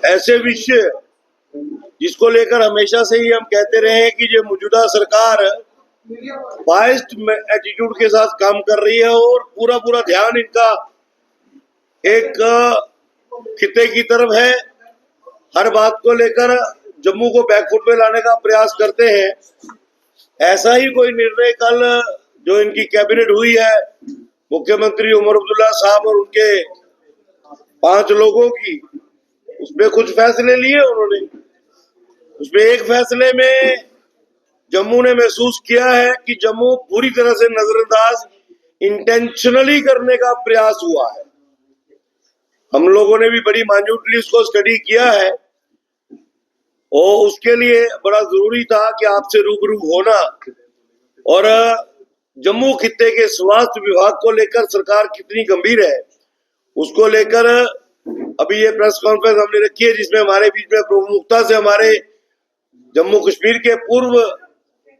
ऐसे विषय जिसको लेकर हमेशा से ही हम कहते रहे हैं कि जो मौजूदा सरकार बाइस्ड एटीट्यूड के साथ काम कर रही है और पूरा पूरा ध्यान इनका एक खिते की तरफ है। हर बात को लेकर जम्मू को बैकफुट पे लाने का प्रयास करते हैं। ऐसा ही कोई निर्णय कल जो इनकी कैबिनेट हुई है, मुख्यमंत्री उमर अब्दुल्ला साहब और उनके 5 लोगों की, उसमें कुछ फैसले लिए उन्होंने। उसमें एक फैसले में जम्मू ने महसूस किया है कि जम्मू पूरी तरह से नजरअंदाज इंटेंशनली करने का प्रयास हुआ है। हम लोगों ने भी बड़ी माइन्यूटली उसको स्टडी किया है और उसके लिए बड़ा जरूरी था कि आपसे रूबरू होना। और जम्मू खित्ते के स्वास्थ्य विभाग को लेकर सरकार कितनी गंभीर है उसको लेकर अभी ये प्रेस कॉन्फ्रेंस हमने रखी है, जिसमें हमारे बीच में प्रमुखता से हमारे जम्मू कश्मीर के पूर्व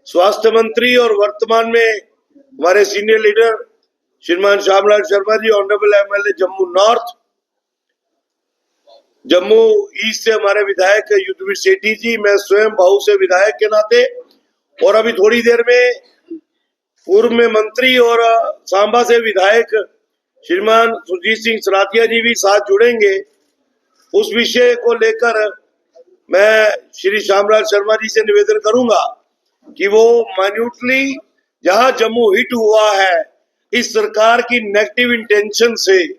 स्वास्थ्य मंत्री और वर्तमान में हमारे सीनियर लीडर श्रीमान Shyamlal Sharma ji, honourable MLA Jammu north, Jammu east से हमारे विधायक युद्धवीर सेठी जी, मैं स्वयं भाऊ से विधायक के नाते, और अभी थोड़ी देर में पूर्व में मंत्री और सांबा से विधायक श्रीमान सुरजीत सिंह सरातिया जी भी साथ जुड़ेंगे। उस विषय को लेकर मैं श्री श्यामलाल शर्मा जी से निवेदन करूंगा कि वो माइन्यूटली जहां जम्मू हिट हुआ है इस सरकार की नेगेटिव इंटेंशन से,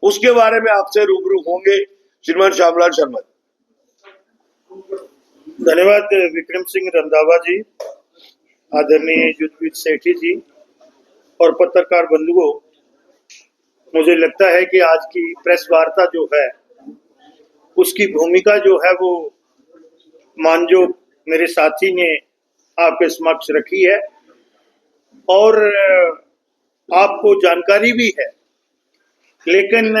उसके बारे में आपसे रूबरू होंगे। श्रीमान श्यामलाल शर्मा। धन्यवाद विक्रम सिंह रंधावा जी, आदरणीय युद्धवीर सेठी जी और पत्रकार बंधुओं। मुझे लगता है कि आज की प्रेस वार्ता जो है उसकी भूमिका जो है वो मानजो मेरे साथी ने आपके समक्ष रखी है और आपको जानकारी भी है, लेकिन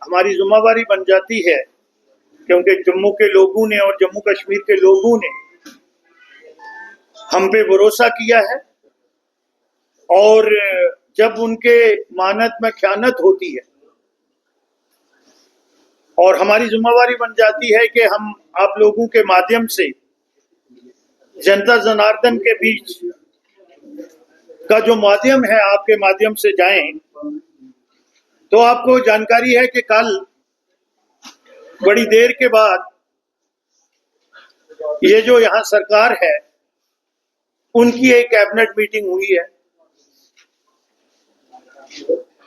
हमारी जिम्मेवारी बन जाती है क्योंकि जम्मू के लोगों ने और जम्मू कश्मीर के लोगों ने हम पे भरोसा किया है और जब उनके मानत में ख्यानत होती है और हमारी जिम्मेवारी बन जाती है कि हम आप लोगों के माध्यम से जनता जनार्दन के बीच का जो माध्यम है आपके माध्यम से जाएं। तो आपको जानकारी है कि कल बड़ी देर के बाद ये जो यहाँ सरकार है उनकी एक कैबिनेट मीटिंग हुई है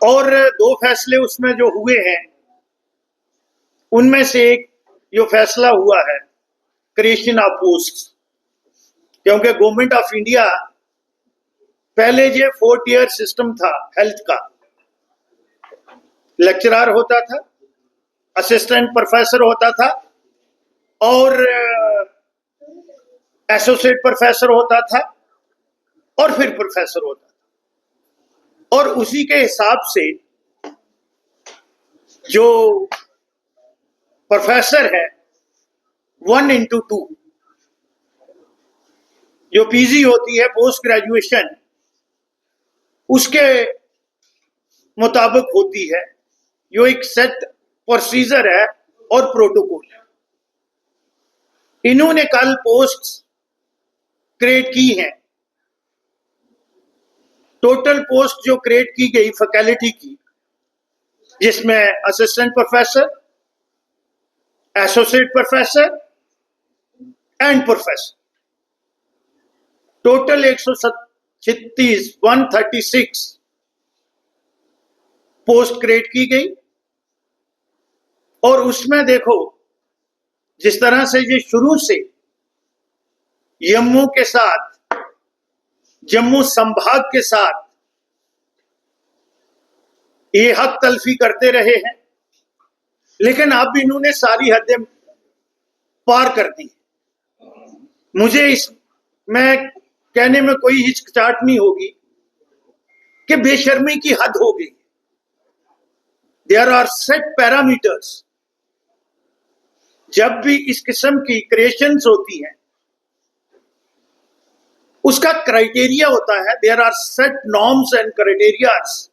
और 2 फैसले उसमें जो हुए हैं उनमें से एक जो फैसला हुआ है क्रिएशन ऑफ पोस्ट, क्योंकि गवर्नमेंट ऑफ इंडिया पहले ये 4 ईयर सिस्टम था हेल्थ का, लेक्चरर होता था, असिस्टेंट प्रोफेसर होता था और एसोसिएट प्रोफेसर होता था और फिर प्रोफेसर होता था। और उसी के हिसाब से जो प्रोफेसर है 1:2, जो पीजी होती है पोस्ट ग्रेजुएशन, उसके मुताबिक होती है। जो एक सेट प्रोसीजर है और प्रोटोकॉल है। इन्होंने कल पोस्ट क्रिएट की हैं। टोटल पोस्ट जो क्रिएट की गई फैकल्टी की, जिसमें assistant professor, associate professor and professor, total 136 post create की गई। और उसमें देखो जिस तरह से ये शुरू से जम्मू के साथ, जम्मू संभाग के साथ ये हद तलफी करते रहे हैं, लेकिन अब इन्होंने सारी हदें पार कर दी। मुझे इसमें कहने में कोई हिचकिचाहट नहीं होगी कि बेशर्मी की हद हो गई। There are set parameters. जब भी इस किस्म की क्रिएशंस होती हैं उसका क्राइटेरिया होता है। There are set norms and criterias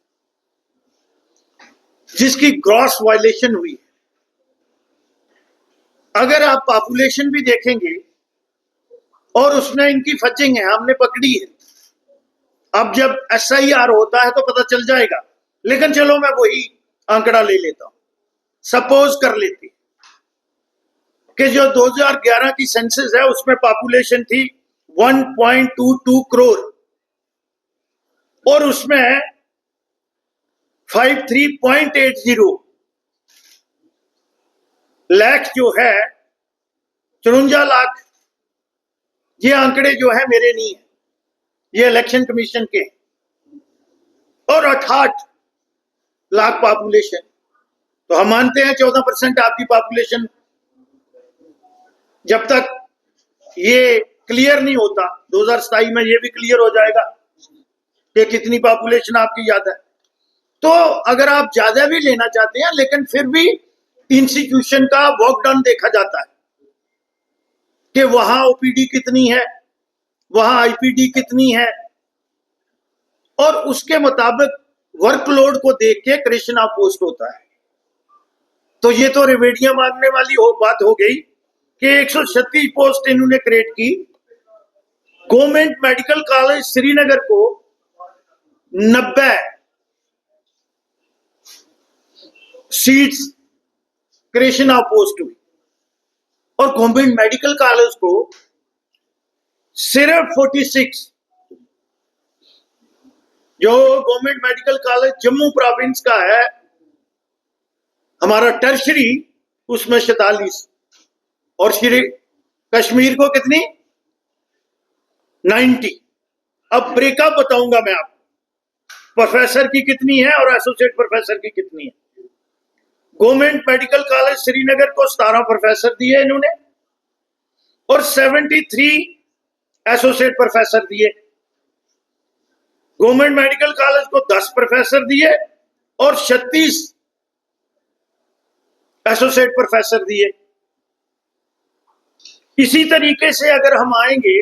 जिसकी ग्रॉस वायलेशन हुई है। अगर आप पॉपुलेशन भी देखेंगे और उसमें इनकी फजिंग है, हमने पकड़ी है। अब जब SIR होता है तो पता चल जाएगा, लेकिन चलो मैं वही आंकड़ा ले लेता हूं। सपोज कर लेते कि जो 2011 की सेंसस है उसमें पॉपुलेशन थी 1.22 करोड़ और उसमें 53.80 लाख जो है 54 लाख। ये आंकड़े जो है मेरे नहीं है, ये इलेक्शन कमीशन के। और 68 लाख पॉपुलेशन, तो हम मानते हैं 14% आपकी पॉपुलेशन। जब तक ये क्लियर नहीं होता, 2027 में ये भी क्लियर हो जाएगा कि कितनी पॉपुलेशन आपकी ज्यादा है। तो अगर आप ज्यादा भी लेना चाहते हैं, लेकिन फिर भी इंस्टीट्यूशन का वर्क डन देखा जाता है कि वहां OPD कितनी है, वहां IPD कितनी है, और उसके मुताबिक वर्कलोड को देख के क्रिएशन ऑफ पोस्ट होता है। तो ये तो रिवेडियां मांगने वाली बात हो गई कि 136 पोस्ट इन्होंने क्रिएट की। गवर्नमेंट मेडिकल कॉलेज श्रीनगर को 90 सीट्स क्रिएशन ऑफ पोस्ट हुई और गवर्नमेंट मेडिकल कॉलेज को सिर्फ 46। जो government medical college Jammu province का है हमारा टर्शरी, उसमें 47 और श्री कश्मीर को कितनी 90। अब ब्रेकअप बताऊंगा मैं आपको, प्रोफेसर की कितनी है और एसोसिएट प्रोफेसर की कितनी है। गवर्नमेंट मेडिकल कॉलेज श्रीनगर को 17 प्रोफेसर दिए इन्होंने और 73 एसोसिएट प्रोफेसर दिए। गवर्नमेंट मेडिकल कॉलेज को 10 प्रोफेसर दिए और 36 एसोसिएट प्रोफेसर दिए। इसी तरीके से अगर हम आएंगे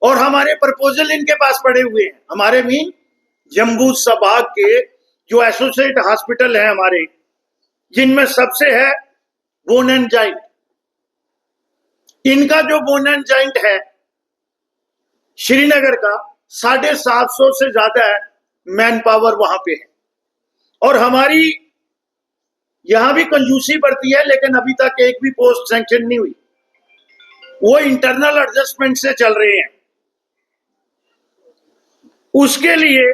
और हमारे प्रपोजल इनके पास पड़े हुए हैं, हमारे मीन जम्मू संभाग के जो एसोसिएट हॉस्पिटल है हमारे, जिनमें सबसे है बोन एंड जॉइंट। इनका जो बोन एंड जॉइंट है श्रीनगर का 750 से ज्यादा है मैन पावर वहां पे है। और हमारी यहां भी कंजूसी बढ़ती है, लेकिन अभी तक एक भी पोस्ट सैंक्शन नहीं हुई, वो इंटरनल एडजस्टमेंट से चल रहे हैं। उसके लिए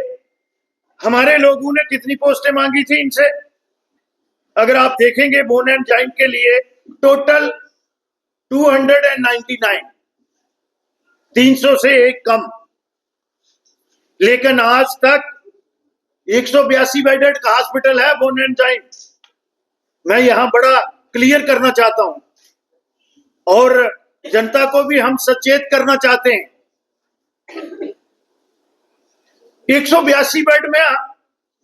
हमारे लोगों ने कितनी पोस्टें मांगी थी इनसे, अगर आप देखेंगे बोन एंड जॉइंट के लिए टोटल 299, 300 से एक कम। लेकिन आज तक 182 बेडेड का हॉस्पिटल है बोन एंड जॉइंट। मैं यहां बड़ा क्लियर करना चाहता हूं और जनता को भी हम सचेत करना चाहते हैं। 182 बेड में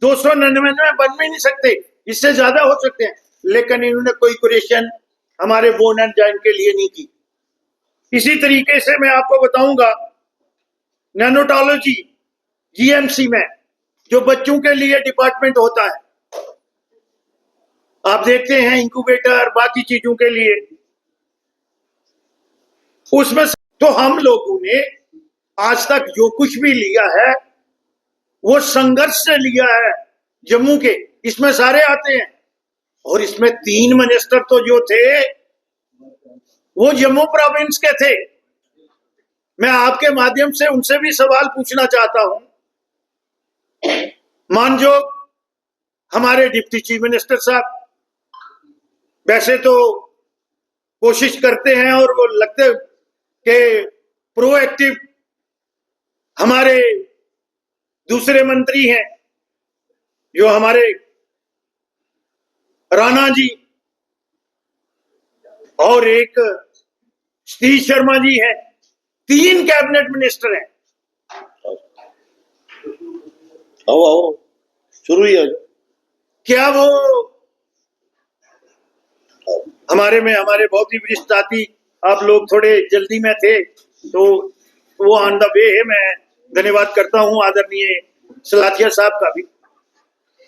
299 में बन भी नहीं सकते, इससे ज्यादा हो सकते हैं, लेकिन इन्होंने कोई क्रिएशन हमारे बोन एंड जॉइंट के लिए नहीं की। इसी तरीके से मैं आपको बताऊंगा नैनोटोलॉजी GMC में जो बच्चों के लिए डिपार्टमेंट होता है, आप देखते हैं इंक्यूबेटर बाकी चीजों के लिए, उसमें तो हम लोगों ने आज तक जो कुछ भी लिया है वो संघर्ष से लिया है जम्मू के। इसमें सारे आते हैं और इसमें 3 मिनिस्टर तो जो थे वो जम्मू प्रोविंस के थे। मैं आपके माध्यम से उनसे भी सवाल पूछना चाहता हूं। मानजोग हमारे डिप्टी चीफ मिनिस्टर साहब वैसे तो कोशिश करते हैं और वो लगते कि प्रोएक्टिव हमारे दूसरे मंत्री हैं जो हमारे राणा जी और एक सतीश शर्मा जी हैं, 3 कैबिनेट मिनिस्टर हैं। आओ शुरू ही है। क्या वो हमारे बहुत ही वरिष्ठ साथी, आप लोग थोड़े जल्दी में थे तो वो ऑन द वे है। मैं धन्यवाद करता हूं आदरणीय सलाथिया साहब का भी।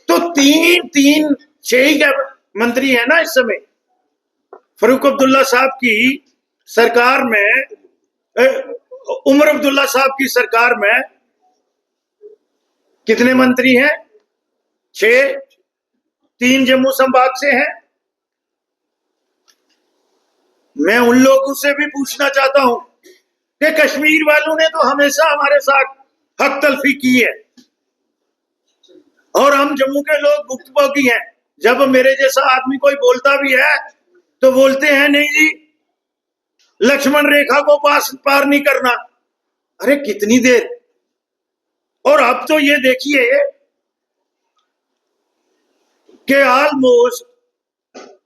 तो 6 ही मंत्री है ना इस समय, फरूक अब्दुल्ला साहब की सरकार में, उमर अब्दुल्ला साहब की सरकार में कितने मंत्री हैं? 6, 3 जम्मू संभाग से हैं। मैं उन लोगों से भी पूछना चाहता हूं कि कश्मीर वालों ने तो हमेशा हमारे साथ हक तलफी की है और हम जम्मू के लोग भुक्तभोगी हैं। जब मेरे जैसा आदमी कोई बोलता भी है तो बोलते हैं नहीं जी, लक्ष्मण रेखा को पार नहीं करना। अरे कितनी देर। और अब तो ये देखिए कि ऑलमोस्ट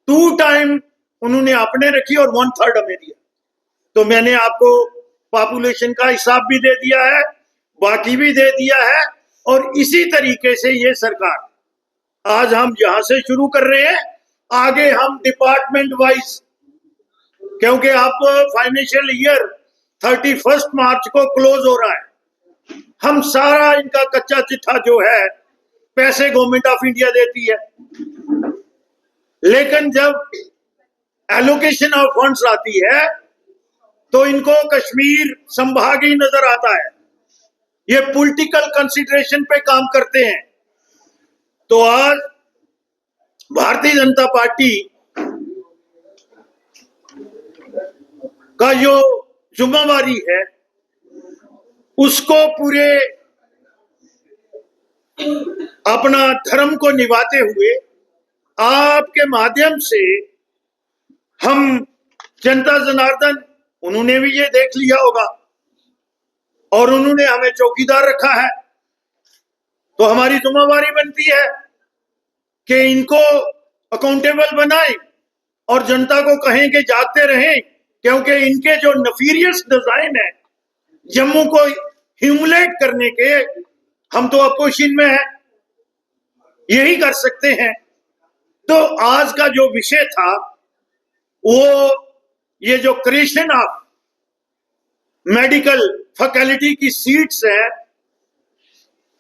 2 टाइम उन्होंने अपने रखी और 1/3 हमें दिया। तो मैंने आपको पॉपुलेशन का हिसाब भी दे दिया है, बाकी भी दे दिया है। और इसी तरीके से ये सरकार आज हम यहां से शुरू कर रहे हैं, आगे हम डिपार्टमेंट वाइज, क्योंकि अब फाइनेंशियल ईयर 31 मार्च को क्लोज हो रहा है, हम सारा इनका कच्चा चिट्ठा जो है पैसे गवर्नमेंट ऑफ इंडिया देती है, लेकिन जब एलोकेशन ऑफ फंड्स आती है तो इनको कश्मीर संभाग ही नजर आता है। ये पॉलिटिकल कंसिडरेशन पे काम करते हैं। तो आज भारतीय जनता पार्टी का जो जिम्मेवारी है उसको पूरे अपना धर्म को निभाते हुए आपके माध्यम से हम जनता जनार्दन, उन्होंने भी ये देख लिया होगा और उन्होंने हमें चौकीदार रखा है, तो हमारी जिम्मेवारी बनती है कि इनको अकाउंटेबल बनाएं और जनता को कहें कि जागते रहें, क्योंकि इनके जो नफीरियस डिजाइन है जम्मू को ह्यूमिलेट करने के, हम तो अपोजिशन में है, यही कर सकते हैं। तो आज का जो विषय था वो ये जो क्रिएशन ऑफ मेडिकल फैकल्टी की सीट्स है,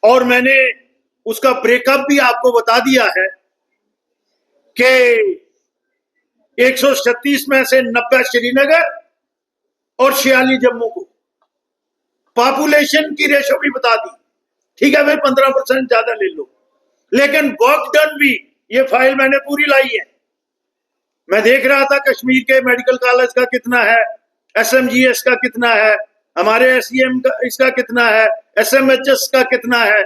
और मैंने उसका ब्रेकअप भी आपको बता दिया है कि 136 में से 90 श्रीनगर और 46 जम्मू को। पॉपुलेशन की रेशो भी बता दी, ठीक है भाई 15% ज्यादा ले लो, लेकिन वर्क डन भी, ये फाइल मैंने पूरी लाई है। मैं देख रहा था कश्मीर के मेडिकल कॉलेज का कितना है, SMGS का कितना है, हमारे SEM का इसका कितना है, SMHS का कितना है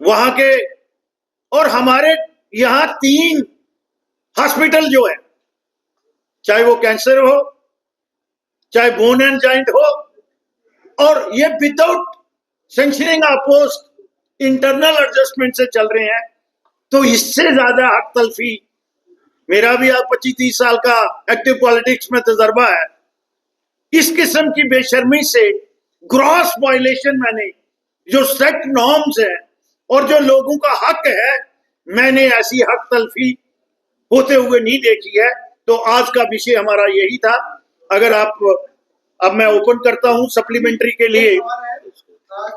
वहां के, और हमारे यहाँ 3 हॉस्पिटल जो है, चाहे वो कैंसर हो, चाहे बोन एंड जॉइंट हो, और ये without sanctioning of post internal adjustment से चल रहे हैं। तो इससे ज्यादा हक तलफी, मेरा भी आप 25-30 साल का एक्टिव पॉलिटिक्स में तजर्बा है, इस किस्म की बेशर्मी से ग्रॉस वायलेशन, मैंने जो सेट नॉर्म्स है और जो लोगों का हक है, मैंने ऐसी हक तलफी होते हुए नहीं देखी है। तो आज का विषय हमारा यही था। अगर आप, अब मैं ओपन करता हूं सप्लीमेंट्री के लिए।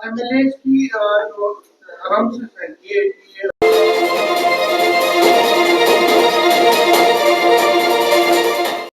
MLAs की जो आराम से